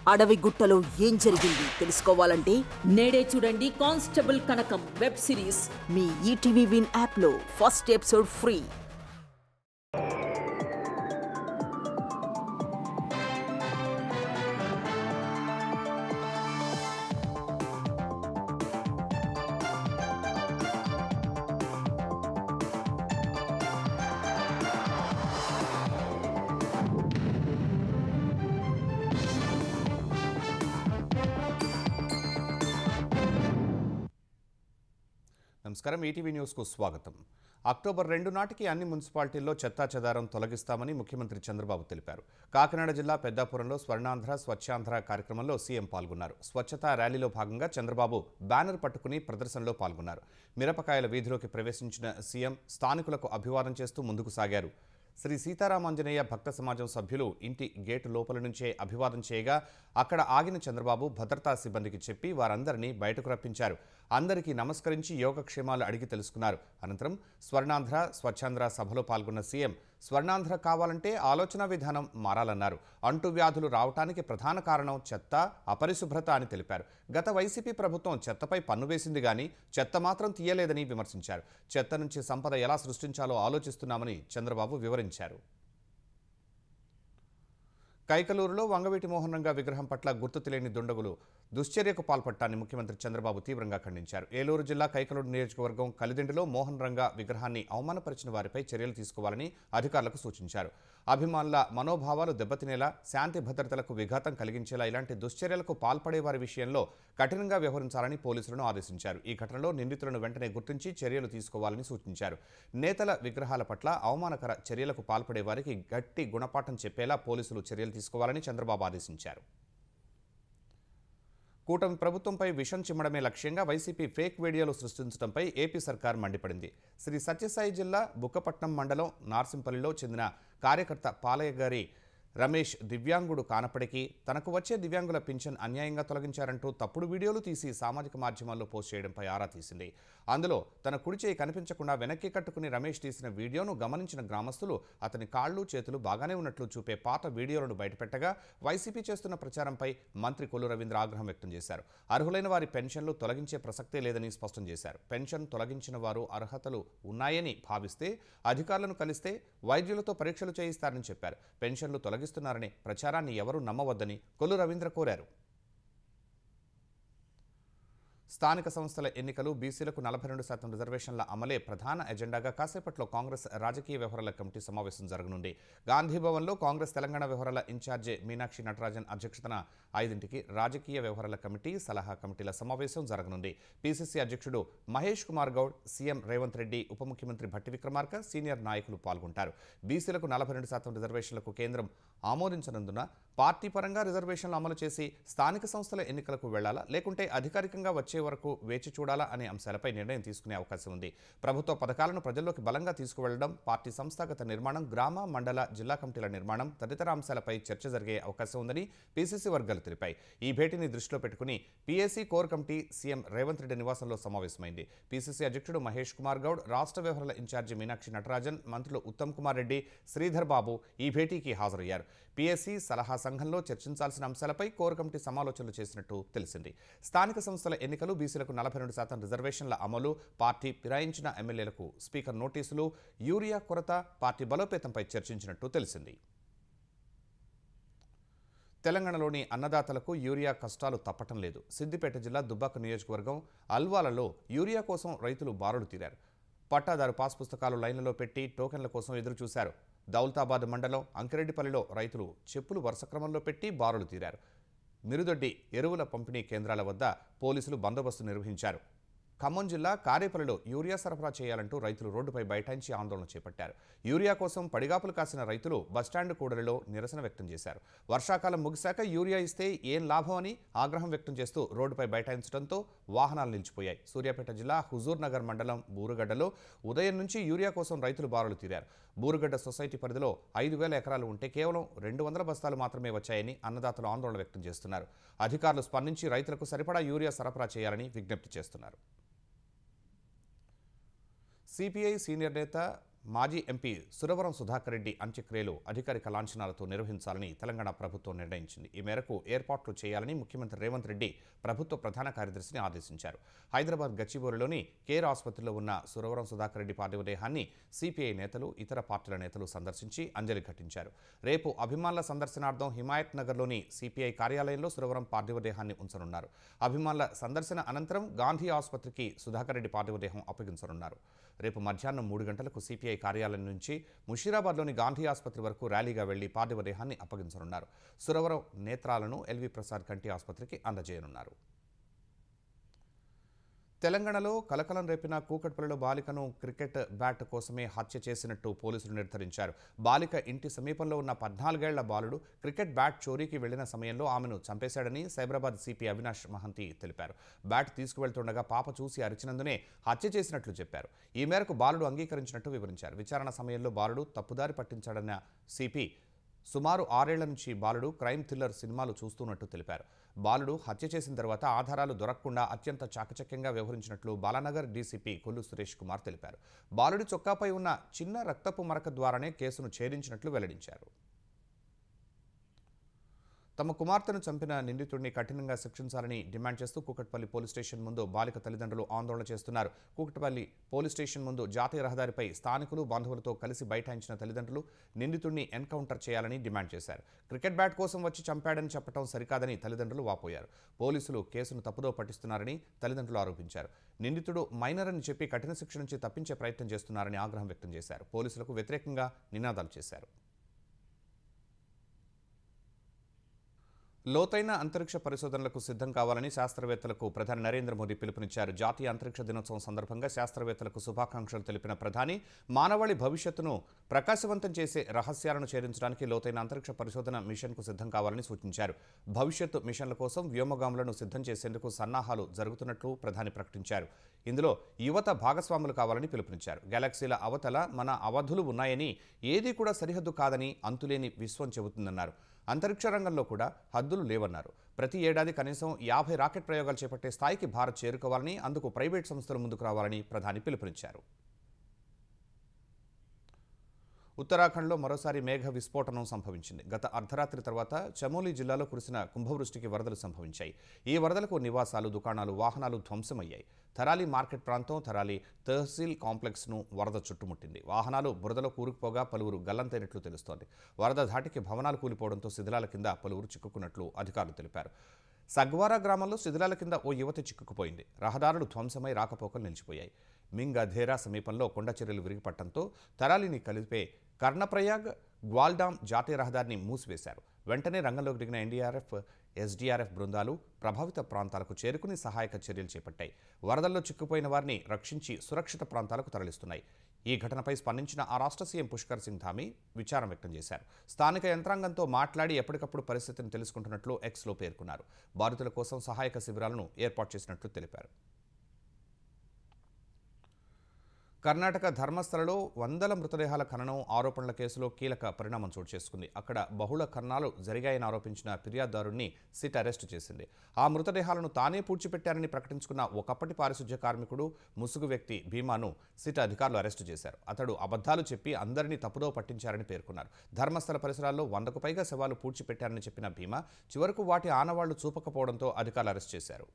అడవి గుట్టలో ఏం జరిగింది తెలుసుకోవాలంటే నేడే చూడండి కానిస్టేబుల్ కనకం వెబ్ సిరీస్ మీ ఈటీవీ విన్ యాప్లో ఫస్ట్ ఎపిసోడ్ ఫ్రీ. నమస్కారం, ఈటీవీ న్యూస్కు స్వాగతం. అక్టోబర్ 2 నాటికి అన్ని మున్సిపాలిటీల్లో చెత్తాచెదారం తొలగిస్తామని ముఖ్యమంత్రి చంద్రబాబు తెలిపారు. కాకినాడ జిల్లా పెద్దాపురంలో స్వర్ణాంధ్ర స్వచ్ఛాంధ్ర కార్యక్రమంలో సీఎం పాల్గొన్నారు. స్వచ్ఛతా ర్యాలీలో భాగంగా చంద్రబాబు బ్యానర్ పట్టుకుని ప్రదర్శనలో పాల్గొన్నారు. మిరపకాయల వీధిలోకి ప్రవేశించిన సీఎం స్థానికులకు అభివాదం చేస్తూ ముందుకు సాగారు. శ్రీ సీతారామాంజనేయ భక్త సమాజం సభ్యులు ఇంటి గేటు లోపల నుంచే అభివాదం చేయగా అక్కడ ఆగిన చంద్రబాబు భద్రతా సిబ్బందికి చెప్పి వారందరినీ బయటకు రప్పించారు. అందరికీ నమస్కరించి యోగక్షేమాలు అడిగి తెలుసుకున్నారు. అనంతరం స్వర్ణాంధ్ర స్వచ్ఛాంధ్ర సభలో పాల్గొన్న సీఎం స్వర్ణాంధ్ర కావాలంటే ఆలోచన విధానం మారాలన్నారు. అంటువ్యాధులు రావటానికి ప్రధాన కారణం చెత్త, అపరిశుభ్రత అని తెలిపారు. గత వైసీపీ ప్రభుత్వం చెత్తపై పన్ను వేసింది కానీ చెత్త మాత్రం తీయలేదని విమర్శించారు. చెత్త నుంచి సంపద ఎలా సృష్టించాలో ఆలోచిస్తున్నామని చంద్రబాబు వివరించారు. కైకలూరులో వంగవీటి మోహన్ రంగా విగ్రహం పట్ల గుర్తు తెలియని దుండగులు దుశ్చర్యకు పాల్పట్టాన్ని ముఖ్యమంత్రి చంద్రబాబు తీవ్రంగా ఖండించారు. ఏలూరు జిల్లా కైకలూరు నియోజకవర్గం కలిదిండిలో మోహన్ రంగా విగ్రహాన్ని అవమానపరిచిన వారిపై చర్యలు తీసుకోవాలని అధికారులకు సూచించారు. అభిమానుల మనోభావాలు దెబ్బతినేలా, శాంతి భద్రతలకు విఘాతం కలిగించేలా ఇలాంటి దుశ్చర్యలకు పాల్పడే వారి విషయంలో కఠినంగా వ్యవహరించాలని పోలీసులను ఆదేశించారు. ఈ ఘటనలో నిందితులను వెంటనే గుర్తించి చర్యలు తీసుకోవాలని సూచించారు. నేతల విగ్రహాల పట్ల అవమానకర చర్యలకు పాల్పడే వారికి గట్టి గుణపాఠం చెప్పేలా పోలీసులు చర్యలు తీసుకోవాలని చంద్రబాబు ఆదేశించారు. కూటమి ప్రభుత్వంపై విషం చిమ్మడమే లక్ష్యంగా వైసీపీ ఫేక్ వీడియోలు సృష్టించడంపై ఏపీ సర్కార్ మండిపడింది. శ్రీ సత్యసాయి జిల్లా బుక్కపట్నం మండలం నార్సింపల్లిలో చెందిన కార్యకర్త పాలయ్య గారి రమేష్ దివ్యాంగుడు కానప్పటికీ తనకు వచ్చే దివ్యాంగుల పింఛన్ అన్యాయంగా తొలగించారంటూ తప్పుడు వీడియోలు తీసి సామాజిక మాధ్యమాల్లో పోస్ట్ చేయడంపై ఆరా తీసింది. అందులో తన కుడి చేయి కనిపించకుండా వెనక్కి కట్టుకుని రమేష్ తీసిన వీడియోను గమనించిన గ్రామస్తులు అతని కాళ్ళు చేతులు బాగానే ఉన్నట్లు చూపే పాత వీడియోలను బయటపెట్టగా వైసీపీ చేస్తున్న ప్రచారంపై మంత్రి కొల్లు రవీంద్ర ఆగ్రహం వ్యక్తం చేశారు. అర్హులైన వారి పెన్షన్లు తొలగించే ప్రసక్తే లేదని స్పష్టం చేశారు. పెన్షన్ తొలగించిన వారు అర్హతలు ఉన్నాయని భావిస్తే అధికారులను కలిస్తే వైద్యులతో పరీక్షలు చేయిస్తారని చెప్పారు. పెన్షన్లు తొలగిస్తున్నారనే ప్రచారాన్ని ఎవరూ నమ్మవద్దని కొల్లు రవీంద్ర కోరారు. స్థానిక సంస్థల ఎన్నికలు, బీసీలకు 42% రిజర్వేషన్ల అమలే ప్రధాన ఎజెండాగా కాసేపట్లో కాంగ్రెస్ రాజకీయ వ్యవహారాల కమిటీ సమావేశం జరగనుంది. గాంధీభవన్లో కాంగ్రెస్ తెలంగాణ వ్యవహారాల ఇన్ఛార్జి మీనాక్షి నటరాజన్ అధ్యక్షతన 5ంటికి రాజకీయ వ్యవహారాల కమిటీ, సలహా కమిటీల సమావేశం జరగనుంది. పీసీసీ అధ్యక్షుడు మహేష్ కుమార్ గౌడ్, సీఎం రేవంత్ రెడ్డి, ఉప ముఖ్యమంత్రి భట్టి విక్రమార్క, సీనియర్ నాయకులు పాల్గొంటారు. బీసీలకు 42% రిజర్వేషన్లకు కేంద్రం ఆమోదించనందున పార్టీ పరంగా రిజర్వేషన్లు అమలు చేసి స్థానిక సంస్థల ఎన్నికలకు వెళ్లాలా, లేకుంటే అధికారికంగా వచ్చే వరకు వేచి చూడాలా అనే అంశాలపై నిర్ణయం తీసుకునే అవకాశం ఉంది. ప్రభుత్వ పథకాలను ప్రజల్లోకి బలంగా తీసుకువెళ్లడం, పార్టీ సంస్థాగత నిర్మాణం, గ్రామ, మండల, జిల్లా కమిటీల నిర్మాణం తదితర అంశాలపై చర్చ జరిగే అవకాశం ఉందని పీసీసీ వర్గాలు తెలిపాయి. ఈ భేటీని దృష్టిలో పెట్టుకుని PAC core committee CM Revanth Reddy నివాసంలో సమావేశమైంది. పీసీసీ అధ్యక్షుడు మహేష్ కుమార్ గౌడ్, రాష్ట్ర వ్యవహారాల ఇన్ఛార్జి మీనాక్షి నటరాజన్, మంత్రులు ఉత్తమ్ కుమార్ రెడ్డి, శ్రీధర్ బాబు ఈ భేటీకి హాజరయ్యారు. పీఏసీ సలహా సంఘంలో చర్చించాల్సిన అంశాలపై కోర్ కమిటీ సమాలోచనలు చేసినట్టు తెలిసింది. స్థానిక సంస్థల ఎన్నికలు, బీసీలకు 42% రిజర్వేషన్ల అమలు, పార్టీ ఫిరాయించిన ఎమ్మెల్యేలకు స్పీకర్ నోటీసులు, యూరియా కొరత, పార్టీ బలోపేతంపై చర్చించినట్టు తెలిసింది. తెలంగాణలోని అన్నదాతలకు యూరియా కష్టాలు తప్పటం లేదు. సిద్దిపేట జిల్లా దుబ్బాక నియోజకవర్గం అల్వాలలో యూరియా కోసం రైతులు బారులు తీరారు. పట్టాదారు పాస్ పుస్తకాలు లైన్లలో పెట్టి టోకెన్ల కోసం ఎదురుచూశారు. దౌలతాబాద్ మండలం అంకిరెడ్డిపల్లిలో రైతులు చెప్పులు వరుస క్రమంలో పెట్టి బారులు తీరారు. మిరుదొడ్డి ఎరువుల పంపిణీ కేంద్రాల వద్ద పోలీసులు బందోబస్తు నిర్వహించారు. ఖమ్మం జిల్లా కారేపల్లిలో యూరియా సరఫరా చేయాలంటూ రైతులు రోడ్డుపై బైఠాయించి ఆందోళన చేపట్టారు. యూరియా కోసం పడిగాపులు కాసిన రైతులు బస్టాండ్ కూడలిలో నిరసన వ్యక్తం చేశారు. వర్షాకాలం ముగిశాక యూరియా ఇస్తే ఏం లాభం అని ఆగ్రహం వ్యక్తం చేస్తూ రోడ్డుపై బైఠాయించడంతో వాహనాలు నిలిచిపోయాయి. సూర్యాపేట జిల్లా హుజూర్ నగర్ మండలం బూరుగడ్డలో ఉదయం నుంచి యూరియా కోసం రైతులు బారులు తీరారు. బూరుగడ్డ సొసైటీ పరిధిలో 5,000 ఎకరాలు ఉంటే కేవలం 200 బస్తాలు మాత్రమే వచ్చాయని అన్నదాతలు ఆందోళన వ్యక్తం చేస్తున్నారు. అధికారులు స్పందించి రైతులకు సరిపడా యూరియా సరఫరా చేయాలని విజ్ఞప్తి చేస్తున్నారు. సిపిఐ సీనియర్ నేత మాజీ ఎంపీ సురవరం సుధాకర్ రెడ్డి అంత్యక్రియలు అధికారిక లాంఛనాలతో నిర్వహించాలని తెలంగాణ ప్రభుత్వం నిర్ణయించింది. ఈ మేరకు ఏర్పాట్లు చేయాలని ముఖ్యమంత్రి రేవంత్ రెడ్డి ప్రభుత్వ ప్రధాన కార్యదర్శిని ఆదేశించారు. హైదరాబాద్ గచ్చిబౌలిలోని కేర్ ఆసుపత్రిలో ఉన్న సురవరం సుధాకర్ రెడ్డి పార్థివ దేహాన్ని సిపిఐ నేతలు, ఇతర పార్టీల నేతలు సందర్శించి అంజలి ఘటించారు. రేపు అభిమానుల సందర్శనార్థం హిమాయత్ నగర్లోని సిపిఐ కార్యాలయంలో సురవరం పార్థివ దేహాన్ని ఉంచనున్నారు. అభిమానుల సందర్శన అనంతరం గాంధీ ఆసుపత్రికి సుధాకర్ రెడ్డి పార్థివ దేహం అప్పగించనున్నారు. రేపు మధ్యాహ్నం 3 గంటలకు సిపిఐ కార్యాలయం నుంచి ముషీరాబాద్లోని గాంధీ ఆసుపత్రి వరకు ర్యాలీగా వెళ్లి పార్థివ దేహాన్ని అప్పగించనున్నారు. సురవరం నేత్రాలను ఎల్వి ప్రసాద్ కంటి ఆసుపత్రికి అందజేయనున్నారు. తెలంగాణలో కలకలం రేపిన కూకట్పల్లిలో బాలికను క్రికెట్ బ్యాట్ కోసమే హత్య చేసినట్టు పోలీసులు నిర్ధారించారు. బాలిక ఇంటి సమీపంలో ఉన్న 14 ఏళ్ల బాలుడు క్రికెట్ బ్యాట్ చోరీకి వెళ్లిన సమయంలో ఆమెను చంపేశాడని సైబరాబాద్ సిపి అవినాష్ మహంతి తెలిపారు. బ్యాట్ తీసుకువెళ్తుండగా పాప చూసి అరిచినందునే హత్య చేసినట్లు చెప్పారు. ఈ మేరకు బాలుడు అంగీకరించినట్టు వివరించారు. విచారణ సమయంలో బాలుడు తప్పుదారి పట్టించాడన్న సిపి సుమారు 6 ఏళ్ల నుంచి బాలుడు క్రైమ్ థ్రిల్లర్ సినిమాలు చూస్తున్నట్టు తెలిపారు. బాలుడు హత్య చేసిన తర్వాత ఆధారాలు దొరకకుండా అత్యంత చాకచక్యంగా వ్యవహరించినట్లు బాలానగర్ డీసీపీ కొల్లు సురేష్ కుమార్ తెలిపారు. బాలుడి చొక్కాపై ఉన్న చిన్న రక్తపు మరక ద్వారానే కేసును ఛేదించినట్లు వెల్లడించారు. తమ కుమార్తెను చంపిన నిందితుడిని కఠినంగా శిక్షించాలని డిమాండ్ చేస్తూ కూకట్పల్లి పోలీస్ స్టేషన్ ముందు బాలిక తల్లిదండ్రులు ఆందోళన చేస్తున్నారు. కూకట్పల్లి పోలీస్ స్టేషన్ ముందు జాతీయ రహదారిపై స్థానికులు, బంధువులతో కలిసి బైఠాయించిన తల్లిదండ్రులు నిందితుడిని ఎన్కౌంటర్ చేయాలని డిమాండ్ చేశారు. క్రికెట్ బ్యాట్ కోసం వచ్చి చంపాడని చెప్పడం సరికాదని తల్లిదండ్రులు వాపోయారు. పోలీసులు కేసును తప్పుదో పట్టిస్తున్నారని తల్లిదండ్రులు ఆరోపించారు. నిందితుడు మైనర్ అని చెప్పి కఠిన శిక్ష నుంచి తప్పించే ప్రయత్నం చేస్తున్నారని ఆగ్రహం వ్యక్తం చేశారు. పోలీసులకు వ్యతిరేకంగా నినాదాలు చేశారు. లోతైన అంతరిక్ష పరిశోధనలకు సిద్ధం కావాలని శాస్త్రవేత్తలకు ప్రధాని నరేంద్ర మోదీ పిలుపునిచ్చారు. జాతీయ అంతరిక్ష దినోత్సవం సందర్భంగా శాస్త్రవేత్తలకు శుభాకాంక్షలు తెలిపిన ప్రధాని మానవాళి భవిష్యత్తును ప్రకాశవంతం చేసే రహస్యాలను ఛేదించడానికి లోతైన అంతరిక్ష పరిశోధన మిషన్కు సిద్ధం కావాలని సూచించారు. భవిష్యత్తు మిషన్ల కోసం వ్యోమగాములను సిద్ధం చేసేందుకు సన్నాహాలు జరుగుతున్నట్లు ప్రధాని ప్రకటించారు. ఇందులో యువత భాగస్వాములు కావాలని పిలుపునిచ్చారు. గెలాక్సీల అవతల మన అవధులు ఉన్నాయని, ఏదీ కూడా సరిహద్దు కాదని అంతులేని విశ్వం చెబుతుందన్నారు. అంతరిక్ష రంగంలో కూడా హద్దులు లేవన్నారు. ప్రతి ఏడాది కనీసం 50 రాకెట్ ప్రయోగాలు చేపట్టే స్థాయికి భారత్ చేరుకోవాలని, అందుకు ప్రైవేట్ సంస్థలు ముందుకు రావాలని ప్రధాని పిలుపునిచ్చారు. ఉత్తరాఖండ్లో మరోసారి మేఘ విస్ఫోటనం సంభవించింది. గత అర్ధరాత్రి తర్వాత చమోలీ జిల్లాలో కురిసిన కుంభవృష్టికి వరదలు సంభవించాయి. ఈ వరదలకు నివాసాలు, దుకాణాలు, వాహనాలు ధ్వంసమయ్యాయి. థరాలి మార్కెట్ ప్రాంతం, థరాలి తహసీల్ కాంప్లెక్స్ను వరద చుట్టుముట్టింది. వాహనాలు బురదలో కూరుకుపోగా పలువురు గల్లంతైనట్లు తెలుస్తోంది. వరద ధాటికి భవనాలు కూలిపోవడంతో శిథిలాల కింద పలువురు చిక్కుకున్నట్లు అధికారులు తెలిపారు. సగ్వారా గ్రామంలో శిథిలాల కింద ఓ యువతి చిక్కుకుపోయింది. రహదారులు ధ్వంసమై రాకపోకలు నిలిచిపోయాయి. మింగధేరా సమీపంలో కొండచర్యలు విరిగిపట్టడంతో థరాలిని కలిపే కర్ణప్రయాగ్ గ్వాల్డామ్ జాతీయ రహదారిని మూసివేశారు. వెంటనే రంగంలోకి దిగిన ఎన్డీఆర్ఎఫ్, ఎస్డీఆర్ఎఫ్ బృందాలు ప్రభావిత ప్రాంతాలకు చేరుకుని సహాయక చర్యలు చేపట్టాయి. వరదల్లో చిక్కుపోయిన వారిని రక్షించి సురక్షిత ప్రాంతాలకు తరలిస్తున్నాయి. ఈ ఘటనపై స్పందించిన ఆ రాష్ట్ర సీఎం పుష్కర్ సింగ్ ధామీ విచారం వ్యక్తం చేశారు. స్థానిక యంత్రాంగంతో మాట్లాడి ఎప్పటికప్పుడు పరిస్థితిని తెలుసుకుంటున్నట్లు ఎక్స్లో పేర్కొన్నారు. బాధితుల కోసం సహాయక శిబిరాలను ఏర్పాటు చేసినట్లు తెలిపారు. కర్ణాటక ధర్మస్థలలో వందల మృతదేహాల ఖననం ఆరోపణల కేసులో కీలక పరిణామం చోటు చేసుకుంది. అక్కడ బహుళ ఖననాలు జరిగాయని ఆరోపించిన ఫిర్యాదుదారుణ్ణి సిట్ అరెస్టు చేసింది. ఆ మృతదేహాలను తానే పూడ్చిపెట్టారని ప్రకటించుకున్న ఒకప్పటి పారిశుధ్య కార్మికుడు, ముసుగు వ్యక్తి భీమాను సిట్ అధికారులు అరెస్టు చేశారు. అతడు అబద్ధాలు చెప్పి అందరినీ తప్పుదో పట్టించారని పేర్కొన్నారు. ధర్మస్థల పరిసరాల్లో 100కు పైగా శవాలు పూడ్చిపెట్టారని చెప్పిన భీమా చివరకు వాటి ఆనవాళ్లు చూపకపోవడంతో అధికారులు అరెస్టు చేశారు.